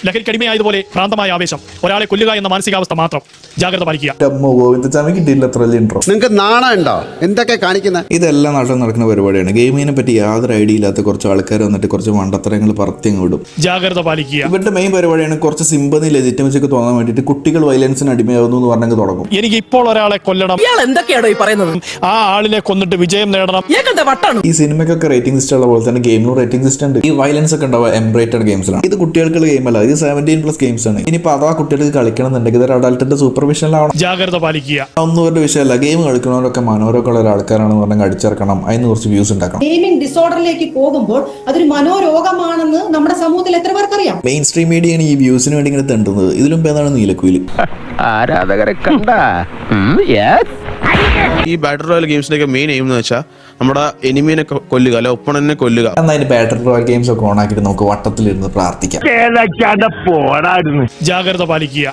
ലഹരിക്കടിമയായതുപോലെ ഭ്രാന്തമായ ആവേശം, ഒരാളെ കൊല്ലുക എന്ന മാനസികാവസ്ഥ മാത്രം. ജാഗ്രത പാലിക്കുക. നിങ്ങൾക്ക് നാണമുണ്ടോ എന്തൊക്കെ കാണിക്കുന്നത്? ഇതെല്ലാം നാട്ടിൽ നടക്കുന്ന പരിപാടിയാണ്. ഗെയിമിനെ പറ്റി യാതൊരു ഐഡിയ ഇല്ലാത്ത കുറച്ച് ആൾക്കാർ വന്നിട്ട് കുറച്ച് മണ്ടത്തരങ്ങൾ പറത്തിയങ്ങ് വിടും. ജാഗ്രത പാലിക്കുക. ഇവരുടെ മെയിൻ പരിപാടിയാണ് കുറച്ച് സിമ്പതി ലെജിറ്റിമസി ഒക്കെ തോന്നാൻ വേണ്ടിയിട്ട് കുട്ടികൾ വയലൻസിന് അടിമയാവുന്നു എന്ന് പറഞ്ഞെങ്കിൽ തുടങ്ങും. എനിക്ക് ഇപ്പോൾ ഒരാളെ കൊല്ലണം, എന്തൊക്കെയാണോ ഈ പറയുന്നത്? ആ ആളിനെ കൊന്നിട്ട് വിജയം നേടണം. ഈ സിനിമയ്ക്കൊക്കെ റേറ്റിംഗ് സിസ്റ്റം ഉള്ള പോലെ തന്നെ ഗെയിമിനും റേറ്റിംഗ് സിസ്റ്റം ഉണ്ട്. ഈ വയലൻസ് ഒക്കെ ഉണ്ടാവുക എംബ്രേറ്റഡ് ഗെയിംസിലാണ്. ഇത് കുട്ടികൾക്കുള്ള ഗെയിം അല്ല, ഇത് 17+ ഗെയിംസ് ആണ്. ഇനിയിപ്പോൾ അതാ കുട്ടികൾക്ക് കളിക്കണം എന്നുണ്ടെങ്കിൽ ഇതൊരു അഡൽട്ടിന്റെ സൂപ്പർവിഷനിലാവണം. ജാഗ്രത പാലിക്കുക. ഒന്നും ഒരു വിഷയമല്ല. ഗെയിം കളിക്കുന്നവരൊക്കെ മനോരമൊക്കെ ഉള്ള ആൾക്കാരാണെന്ന് പറഞ്ഞാൽ അടിച്ചിറക്കണം, അതിന് കുറച്ച് വ്യൂസ് ഉണ്ടാക്കണം. ഗെയിമിംഗ് ഡിസോർഡറിലേക്ക് പോകുമ്പോൾ അതൊരു മനോരോഗമാണെന്ന് നമ്മുടെ സമൂഹത്തിൽ എത്ര പേർക്കറിയാം? മെയിൻ സ്ട്രീം മീഡിയയാണ് ഈ വ്യൂസിന് വേണ്ടി ഇങ്ങനെ തെണ്ടുന്നത്. ഇതിലും ഏതാണ് നീലക്കുയില്. ആരാധകരെ കണ്ട ഈ ബാറ്റർ റോയൽ ഗെയിംസിന്റെ മെയിൻ എയിം എന്ന് വെച്ചാൽ നമ്മുടെ എനിമീനെ കൊല്ലുക, അല്ല ഒപ്പണനെ കൊല്ലുക. എന്നാൽ അതിന് ബാറ്റർ റോയൽ ഗെയിംസ് ഒക്കെ ഓൺ ആക്കിയിട്ട് നമുക്ക് വട്ടത്തിലിരുന്ന് പ്രാർത്ഥിക്കാം. ജാഗ്രത പാലിക്കുക.